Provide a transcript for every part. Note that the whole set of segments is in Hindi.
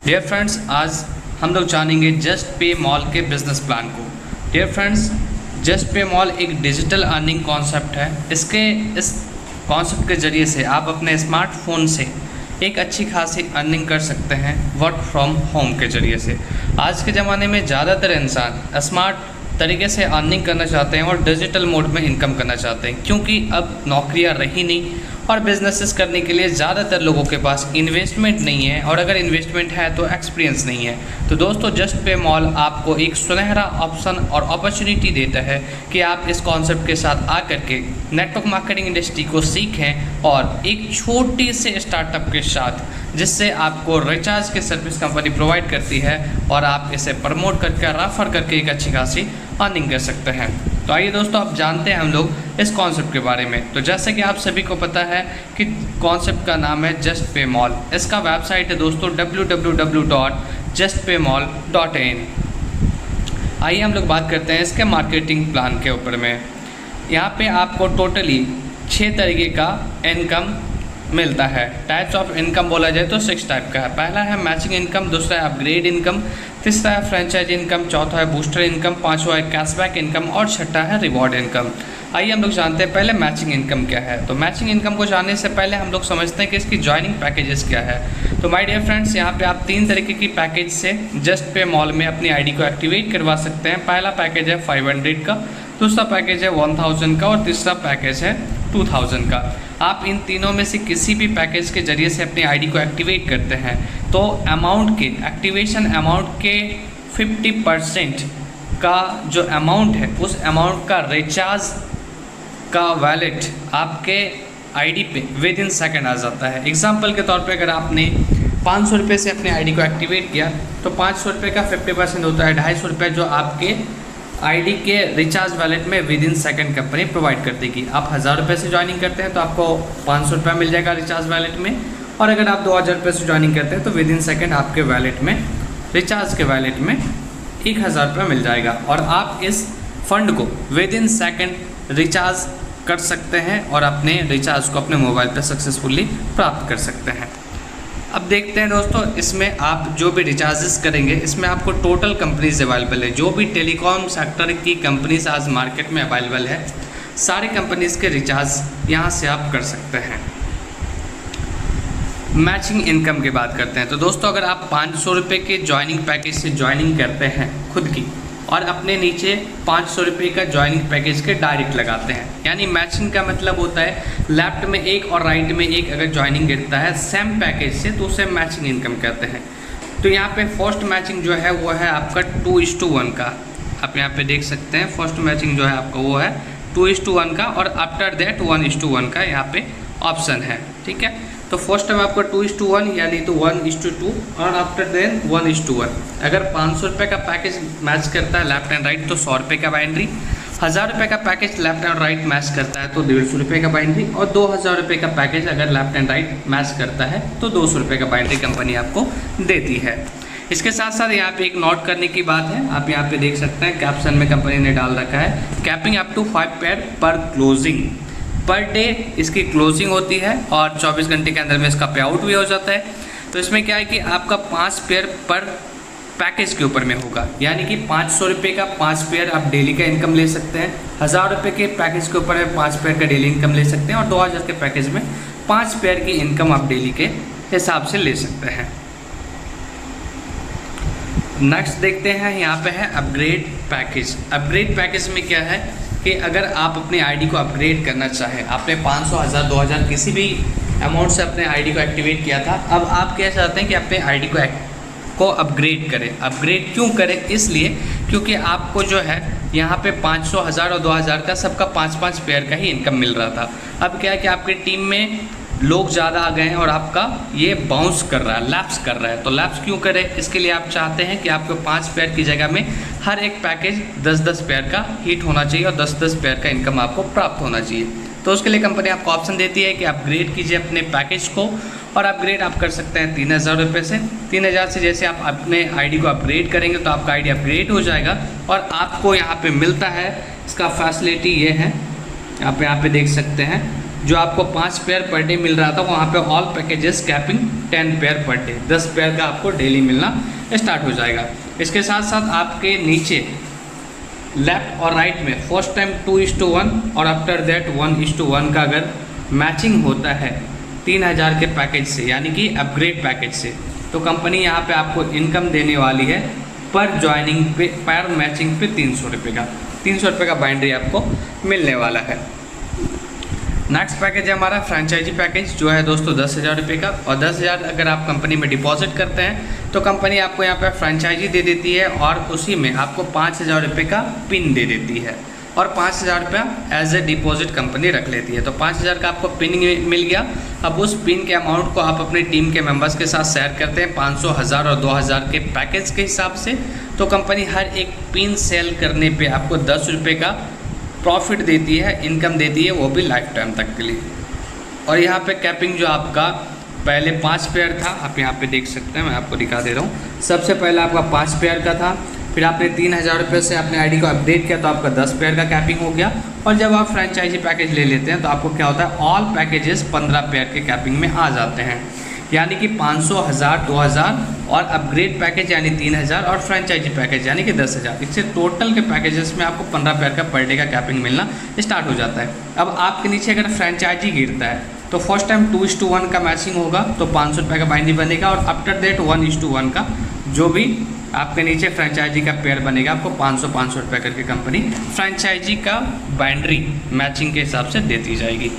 डियर फ्रेंड्स, आज हम लोग जानेंगे जस्ट पे मॉल के बिजनेस प्लान को। Dear friends, just pay mall एक डिजिटल अर्निंग कॉन्सेप्ट है। इस कॉन्सेप्ट के ज़रिए से आप अपने स्मार्टफोन से एक अच्छी खासी अर्निंग कर सकते हैं वर्क फ्रॉम होम के ज़रिए से। आज के ज़माने में ज़्यादातर इंसान स्मार्ट तरीके से अर्निंग करना चाहते हैं और डिजिटल मोड में इनकम करना चाहते हैं, क्योंकि अब नौकरियां रही नहीं और बिजनेसेस करने के लिए ज़्यादातर लोगों के पास इन्वेस्टमेंट नहीं है, और अगर इन्वेस्टमेंट है तो एक्सपीरियंस नहीं है। तो दोस्तों, जस्ट पे मॉल आपको एक सुनहरा ऑप्शन और अपॉर्चुनिटी देता है कि आप इस कॉन्सेप्ट के साथ आकर के नेटवर्क मार्केटिंग इंडस्ट्री को सीखें और एक छोटी से स्टार्टअप के साथ, जिससे आपको रिचार्ज की सर्विस कंपनी प्रोवाइड करती है और आप इसे प्रमोट करके रेफर करके एक अच्छी खासी अर्निंग कर सकते हैं। तो आइए दोस्तों, आप जानते हैं हम लोग इस कॉन्सेप्ट के बारे में। तो जैसे कि आप सभी को पता है कि कॉन्सेप्ट का नाम है जस्ट पे मॉल। इसका वेबसाइट है दोस्तों www.justpaymall.in। आइए हम लोग बात करते हैं इसके मार्केटिंग प्लान के ऊपर में। यहाँ पे आपको टोटली 6 तरीके का इनकम मिलता है। टाइप्स ऑफ इनकम बोला जाए तो 6 टाइप का है। पहला है मैचिंग इनकम, दूसरा है अपग्रेड इनकम, तीसरा है फ्रेंचाइज इनकम, चौथा है बूस्टर इनकम, पांचवा है कैशबैक इनकम और छठा है रिवॉर्ड इनकम। आइए हम लोग जानते हैं पहले मैचिंग इनकम क्या है। तो मैचिंग इनकम को जानने से पहले हम लोग समझते हैं कि इसकी ज्वाइनिंग पैकेजेस क्या है। तो माय डियर फ्रेंड्स, यहाँ पे आप 3 तरीके की पैकेज से जस्ट पे मॉल में अपनी आईडी को एक्टिवेट करवा सकते हैं। पहला पैकेज है 500 का, दूसरा पैकेज है 1000 का और तीसरा पैकेज है 2000 का। आप इन तीनों में से किसी भी पैकेज के जरिए से अपनी आईडी को एक्टिवेट करते हैं तो अमाउंट के एक्टिवेशन अमाउंट के 50% का जो अमाउंट है, उस अमाउंट का रिचार्ज का वैलेट आपके आईडी पे विद इन सेकेंड आ जाता है। एग्जाम्पल के तौर पे अगर आपने 500 रुपये से अपने आईडी को एक्टिवेट किया तो 500 रुपये का 50% होता है 250 रुपये, जो आपके आईडी के रिचार्ज वैलेट में with in second company provide कर देगी। आप 1000 रुपये से ज्वाइनिंग करते हैं तो आपको 500 रुपये मिल जाएगा रिचार्ज वैलेट में, और अगर आप 2000 रुपये से ज्वाइनिंग करते हैं तो विद इन सेकेंड आपके वैलेट में, रिचार्ज के वैलेट में 1000 रुपये मिल जाएगा, और आप इस फंड को विद इन सेकेंड रिचार्ज कर सकते हैं और अपने रिचार्ज को अपने मोबाइल पर सक्सेसफुली प्राप्त कर सकते हैं। अब देखते हैं दोस्तों, इसमें आप जो भी रिचार्जेस करेंगे, इसमें आपको टोटल कंपनीज अवेलेबल है। जो भी टेलीकॉम सेक्टर की कंपनीज आज मार्केट में अवेलेबल है, सारी कंपनीज के रिचार्ज यहाँ से आप कर सकते हैं। मैचिंग इनकम की बात करते हैं तो दोस्तों, अगर आप 500 रुपये के ज्वाइनिंग पैकेज से ज्वाइनिंग करते हैं खुद की, और अपने नीचे 500 रुपये का ज्वाइनिंग पैकेज के डायरेक्ट लगाते हैं, यानी मैचिंग का मतलब होता है लेफ्ट में एक और राइट में एक अगर ज्वाइनिंग गिरता है सेम पैकेज से तो उसे मैचिंग इनकम कहते हैं। तो यहाँ पे फर्स्ट मैचिंग जो है वो है आपका 2:1 का। आप यहाँ पे देख सकते हैं फर्स्ट मैचिंग जो है आपका वो है 2:1 का, और आफ्टर दैट 1:1 का यहाँ पे ऑप्शन है। ठीक है, तो फर्स्ट टाइम आपका 2:1 यानी तो 1:2 और आफ्टर देन 1:1। अगर 500 रुपये का पैकेज मैच करता है लेफ्ट एंड राइट तो 100 रुपये का बाइंड्री, 1000 रुपये का package left and right match करता है तो 150 रुपये का बाइंड्री, और 2000 रुपये का पैकेज अगर लेफ्ट एंड राइट मैच करता है तो 200 रुपये का बाइंड्री कंपनी आपको देती है। इसके साथ साथ यहाँ पे एक नोट करने की बात है, आप यहाँ पे देख सकते हैं कैप्शन में कंपनी ने डाल रखा है कैपिंग अप टू 5 पेयर पर क्लोजिंग। पर डे इसकी क्लोजिंग होती है और 24 घंटे के अंदर में इसका पे आउट भी हो जाता है। तो इसमें क्या है कि आपका 5 पेयर पर पैकेज के ऊपर में होगा, यानी कि 500 रुपये का 5 पेयर आप डेली का इनकम ले सकते हैं, 1000 रुपये के पैकेज के ऊपर में 5 पेयर का डेली इनकम ले सकते हैं, और 2000 के पैकेज में 5 पेयर की इनकम आप डेली के हिसाब से ले सकते हैं। नेक्स्ट देखते हैं, यहाँ पे है अपग्रेड पैकेज। अपग्रेड पैकेज में क्या है कि अगर आप अपनी आईडी को अपग्रेड करना चाहें, आपने 500, 1000, 2000 किसी भी अमाउंट से अपने आईडी को एक्टिवेट किया था, अब आप क्या चाहते हैं कि अपने आईडी को अपग्रेड करें। अपग्रेड क्यों करें? इसलिए क्योंकि आपको जो है यहाँ पे 500, 1000 और 2000 का सबका 5-5 पेयर का ही इनकम मिल रहा था। अब क्या है कि आपकी टीम में लोग ज़्यादा आ गए हैं और आपका ये बाउंस कर रहा है, लैप्स कर रहा है। तो लैप्स क्यों करें? इसके लिए आप चाहते हैं कि आपको 5 पेयर की जगह में हर एक पैकेज 10-10 पेयर का हिट होना चाहिए और 10-10 पेयर का इनकम आपको प्राप्त होना चाहिए। तो उसके लिए कंपनी आपको ऑप्शन देती है कि अपग्रेड कीजिए अपने पैकेज को, और अपग्रेड आप कर सकते हैं 3000 रुपये से। 3000 से जैसे आप अपने आईडी को अपग्रेड करेंगे तो आपका आईडी अपग्रेड हो जाएगा, और आपको यहाँ पे मिलता है इसका फैसिलिटी ये है, आप यहाँ पे देख सकते हैं जो आपको 5 पेयर पर डे मिल रहा था वहाँ पे all packages capping 10 pair per day, 10 pair का आपको डेली मिलना स्टार्ट हो जाएगा। इसके साथ साथ आपके नीचे लेफ्ट और राइट में फर्स्ट टाइम 2:1 और आफ्टर दैट 1:1 का अगर मैचिंग होता है 3000 के पैकेज से, यानी कि अपग्रेड पैकेज से, तो कंपनी यहाँ पे आपको इनकम देने वाली है पर ज्वाइनिंग पे, पर मैचिंग पे 300 रुपये का, 300 रुपये का बाइंड्री आपको मिलने वाला है। नेक्स्ट पैकेज है हमारा फ्रेंचाइजी पैकेज, जो है दोस्तों 10,000 रुपये का, और 10,000 अगर आप कंपनी में डिपॉजिट करते हैं तो कंपनी आपको यहाँ पे फ्रेंचाइजी दे देती है और उसी में आपको 5,000 रुपये का पिन दे देती है और 5,000 रुपया एज ए डिपॉजिट कंपनी रख लेती है। तो 5,000 का आपको पिन मिल गया। अब उस पिन के अमाउंट को आप अपनी टीम के मेंबर्स के साथ शेयर करते हैं 500, 1000 और 2000 के पैकेज के हिसाब से। तो कंपनी हर एक पिन सेल करने पे आपको 10 रुपये का प्रॉफिट देती है, इनकम देती है, वो भी लाइफ टाइम तक के लिए। और यहाँ पे कैपिंग जो आपका पहले 5 पेयर था, आप यहाँ पे देख सकते हैं, मैं आपको दिखा दे रहा हूँ। सबसे पहले आपका 5 पेयर का था, फिर आपने 3,000 रुपये से अपने आईडी को अपडेट किया तो आपका 10 पेयर का कैपिंग हो गया। और जब आप फ्रेंचाइजी पैकेज ले लेते हैं तो आपको क्या होता है, ऑल पैकेजेस 15 पेयर के कैपिंग में आ जाते हैं, यानी कि 500, 1000, 2000 और अपग्रेड पैकेज यानी 3,000 और फ्रेंचाइजी पैकेज यानी कि 10,000। इससे टोटल के पैकेजेस में आपको 15 पेयर का पर डे का कैपिंग मिलना स्टार्ट हो जाता है। अब आपके नीचे अगर फ्रेंचाइजी गिरता है तो फर्स्ट टाइम 2:1 का मैचिंग होगा तो 500 रुपये का बाइंड्री बनेगा, और आफ्टर दैट 1:1 का जो भी आपके नीचे फ्रेंचाइजी का पेयर बनेगा आपको 500 रुपये करके कंपनी फ्रेंचाइजी का बाइंड्री मैचिंग के हिसाब से देती जाएगी।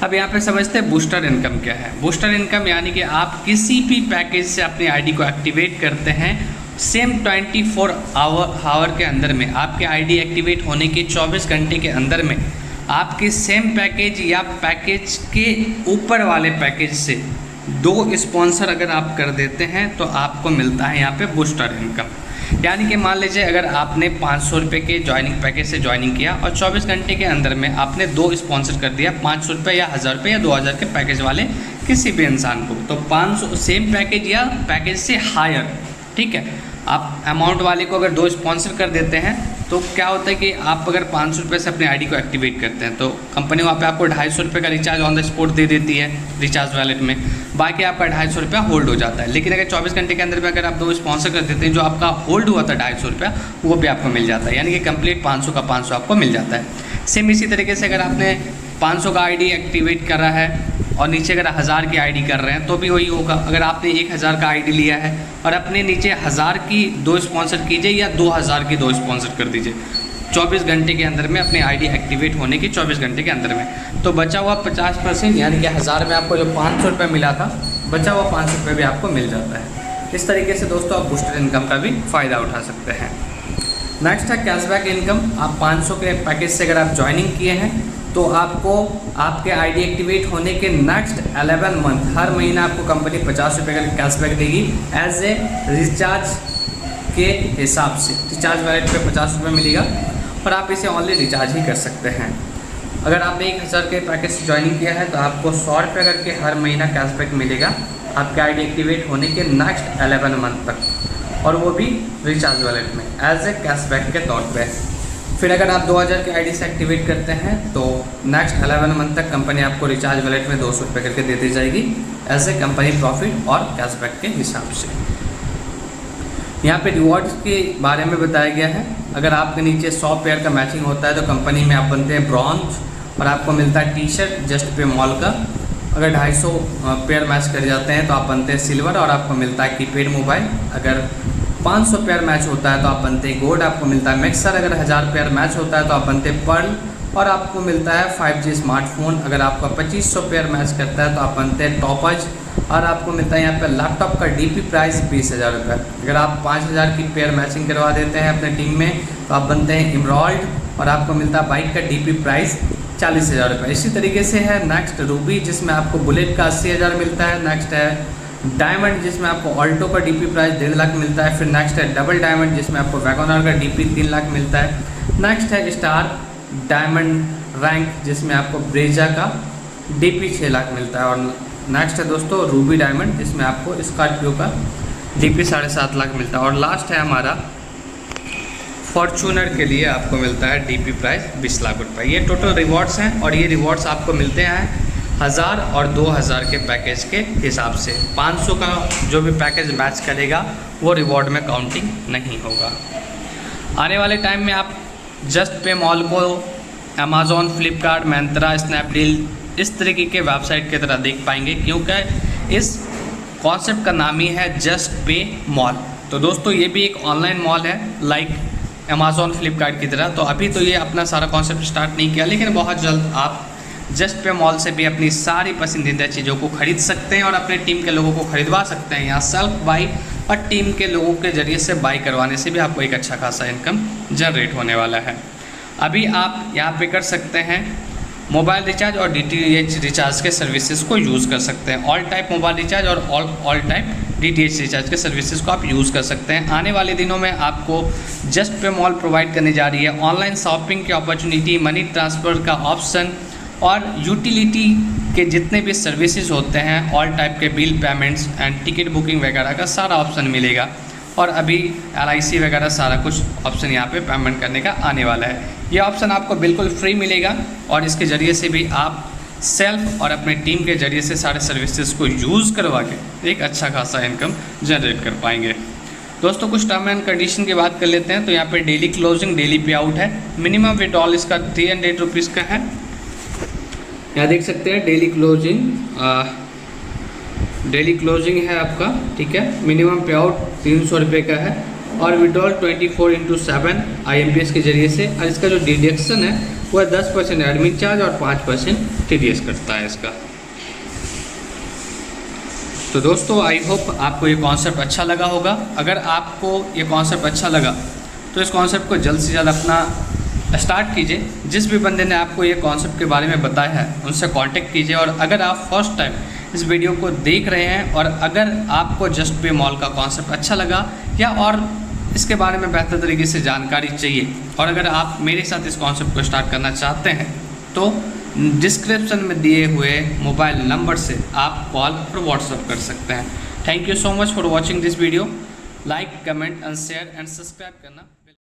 अब यहाँ पे समझते हैं बूस्टर इनकम क्या है। बूस्टर इनकम यानी कि आप किसी भी पैकेज से अपनी आईडी को एक्टिवेट करते हैं, सेम 24 आवर के अंदर में, आपके आईडी एक्टिवेट होने के 24 घंटे के अंदर में आपके सेम पैकेज या पैकेज के ऊपर वाले पैकेज से 2 स्पॉन्सर अगर आप कर देते हैं तो आपको मिलता है यहाँ पे बूस्टर इनकम। यानी कि मान लीजिए अगर आपने 500 रुपये के ज्वाइनिंग पैकेज से ज्वाइनिंग किया और 24 घंटे के अंदर में आपने 2 स्पॉन्सर कर दिया 500 रुपये या 1000 रुपये या 2000 के पैकेज वाले किसी भी इंसान को, तो 500 सेम पैकेज या पैकेज से हायर, ठीक है, आप अमाउंट वाले को अगर 2 स्पॉन्सर कर देते हैं तो क्या होता है कि आप अगर 500 रुपये से अपने आईडी को एक्टिवेट करते हैं तो कंपनी वहाँ पे आपको 250 रुपये का रिचार्ज ऑन द स्पॉट दे देती है रिचार्ज वैलेट में, बाकी आपका 250 रुपया होल्ड हो जाता है। लेकिन अगर 24 घंटे के अंदर में अगर आप 2 स्पॉन्सर कर देते हैं, जो आपका होल्ड हुआ था 250 रुपया, वो भी आपको मिल जाता है, यानी कि कंप्लीट 500 का 500 आपको मिल जाता है। सेम इसी तरीके से अगर आपने 500 का आईडी एक्टिवेट करा है और नीचे अगर 1000 की आईडी कर रहे हैं तो भी वही होगा। अगर आपने 1000 का आईडी लिया है और अपने नीचे 1000 की 2 स्पॉन्सर कीजिए या 2000 की 2 स्पॉन्सर कर दीजिए 24 घंटे के अंदर में, अपने आईडी एक्टिवेट होने के 24 घंटे के अंदर में, तो बचा हुआ 50%, यानी कि 1000 में आपको जो 500 रुपये मिला था, बचा हुआ 500 रुपये भी आपको मिल जाता है। इस तरीके से दोस्तों आप बूस्टर इनकम का भी फ़ायदा उठा सकते हैं। नेक्स्ट है कैशबैक इनकम। आप 500 के पैकेज से अगर आप ज्वाइनिंग किए हैं तो आपको आपके आईडी एक्टिवेट होने के नेक्स्ट 11 मंथ हर महीना आपको कंपनी 50 रुपये का कैशबैक देगी एज ए रिचार्ज के हिसाब से। रिचार्ज वैलेट पे 50 रुपये मिलेगा और आप इसे ऑनली रिचार्ज ही कर सकते हैं। अगर आपने 1000 के पैकेज से ज्वाइनिंग किया है तो आपको 100 रुपये करके हर महीना कैशबैक मिलेगा आपके आईडी एक्टिवेट होने के नेक्स्ट 11 मंथ तक, और वो भी रिचार्ज वैलेट में एज ए कैशबैक के तौर पे। फिर अगर आप 2000 के आईडी से एक्टिवेट करते हैं तो नेक्स्ट 11 मंथ तक कंपनी आपको रिचार्ज वैलेट में 200 रुपये करके दे दी जाएगी एज ए कंपनी प्रॉफिट और कैशबैक के हिसाब से। यहाँ पे रिवॉर्ड्स के बारे में बताया गया है। अगर आपके नीचे 100 पेयर का मैचिंग होता है तो कंपनी में आप बनते हैं ब्रॉन्ज और आपको मिलता है टी-शर्ट जस्ट पे मॉल का। अगर 250 पेयर मैच कर जाते हैं तो आप बनते हैं सिल्वर और आपको मिलता है कीपैड मोबाइल। अगर 500 पेयर मैच होता है तो आप बनते हैं गोल्ड, आपको मिलता है मिक्सर। अगर 1000 पेयर मैच होता है तो आप बनते हैं पर्ल और आपको मिलता है 5G स्मार्टफोन। अगर आपका 2500 पेयर मैच करता है तो आप बनते हैं टॉपर्स और आपको मिलता है यहाँ पे लैपटॉप का डीपी प्राइस 20,000 रुपये। अगर आप 5000 की पेयर मैचिंग करवा देते हैं अपने टीम में तो आप बनते हैं इमराल्ड और आपको मिलता है बाइक का डीपी प्राइस 40,000 रुपये। इसी तरीके से है नेक्स्ट रूबी जिसमें आपको बुलेट का 80,000 मिलता है। नेक्स्ट है डायमंड जिसमें आपको ऑल्टो का डीपी प्राइस 1.5 लाख मिलता है। फिर नेक्स्ट है डबल डायमंड जिसमें आपको वैगनआर का डीपी 3 लाख मिलता है। नेक्स्ट है स्टार डायमंड रैंक जिसमें आपको ब्रेजा का डीपी 6 लाख मिलता है। और नेक्स्ट है दोस्तों रूबी डायमंड जिसमें आपको स्कॉर्पियो का डीपी 7.5 लाख मिलता है। और लास्ट है हमारा फॉर्चूनर के लिए आपको मिलता है डीपी प्राइस 20 लाख रुपये। ये टोटल रिवॉर्ड्स हैं और ये रिवॉर्ड्स आपको मिलते हैं 1000 और 2000 के पैकेज के हिसाब से। 500 का जो भी पैकेज मैच करेगा वो रिवॉर्ड में काउंटिंग नहीं होगा। आने वाले टाइम में आप जस्ट पे मॉल को अमेज़ॉन, फ्लिपकार्ट, मिंत्रा, स्नैपडील इस तरीके के वेबसाइट की तरह देख पाएंगे, क्योंकि इस कॉन्सेप्ट का नाम ही है जस्ट पे मॉल। तो दोस्तों ये भी एक ऑनलाइन मॉल है लाइक अमेज़ॉन, फ्लिपकार्ट की तरह। तो अभी तो ये अपना सारा कॉन्सेप्ट स्टार्ट नहीं किया, लेकिन बहुत जल्द आप जस्ट पे मॉल से भी अपनी सारी पसंदीदा चीज़ों को खरीद सकते हैं और अपने टीम के लोगों को खरीदवा सकते हैं। यहाँ सेल्फ बाई और टीम के लोगों के ज़रिए से बाई करवाने से भी आपको एक अच्छा खासा इनकम जनरेट होने वाला है। अभी आप यहाँ पे कर सकते हैं मोबाइल रिचार्ज और DTH रिचार्ज के सर्विसेज को यूज़ कर सकते हैं। ऑल टाइप मोबाइल रिचार्ज और ऑल टाइप DTH रिचार्ज के सर्विसेज को आप यूज़ कर सकते हैं। आने वाले दिनों में आपको जस्ट पे मॉल प्रोवाइड करने जा रही है ऑनलाइन शॉपिंग की अपॉर्चुनिटी, मनी ट्रांसफ़र का ऑप्शन और यूटिलिटी के जितने भी सर्विसेज होते हैं, ऑल टाइप के bill payments and ticket booking वगैरह का सारा ऑप्शन मिलेगा। और अभी LIC वगैरह सारा कुछ ऑप्शन यहाँ पे पेमेंट करने का आने वाला है। ये ऑप्शन आपको बिल्कुल फ्री मिलेगा और इसके ज़रिए से भी आप सेल्फ और अपने टीम के ज़रिए से सारे सर्विसेज को यूज़ करवा के एक अच्छा खासा इनकम जनरेट कर पाएंगे। दोस्तों कुछ टर्म एंड कंडीशन की बात कर लेते हैं। तो यहाँ पे डेली क्लोजिंग, डेली पे आउट है। मिनिमम विड्रॉल इसका 300 रुपीज़ का है। यहाँ देख सकते हैं डेली क्लोजिंग है आपका, ठीक है। मिनिमम पे आउट 300 रुपये का है और विड्रॉल 24/7 IMPS के ज़रिए से। और इसका जो डिडक्शन है वह 10% एडमिन चार्ज और 5% TDS करता है इसका। तो दोस्तों आई होप आपको ये कॉन्सेप्ट अच्छा लगा होगा। अगर आपको ये कॉन्सेप्ट अच्छा लगा तो इस कॉन्सेप्ट को जल्द से जल्द अपना स्टार्ट कीजिए। जिस भी बंदे ने आपको ये कॉन्सेप्ट के बारे में बताया है उनसे कांटेक्ट कीजिए। और अगर आप फर्स्ट टाइम इस वीडियो को देख रहे हैं और अगर आपको जस्ट पे मॉल का कॉन्सेप्ट अच्छा लगा या और इसके बारे में बेहतर तरीके से जानकारी चाहिए और अगर आप मेरे साथ इस कॉन्सेप्ट को स्टार्ट करना चाहते हैं तो डिस्क्रिप्शन में दिए हुए मोबाइल नंबर से आप कॉल और व्हाट्सएप कर सकते हैं। Thank you so much for watching this video. Like, comment and share and subscribe करना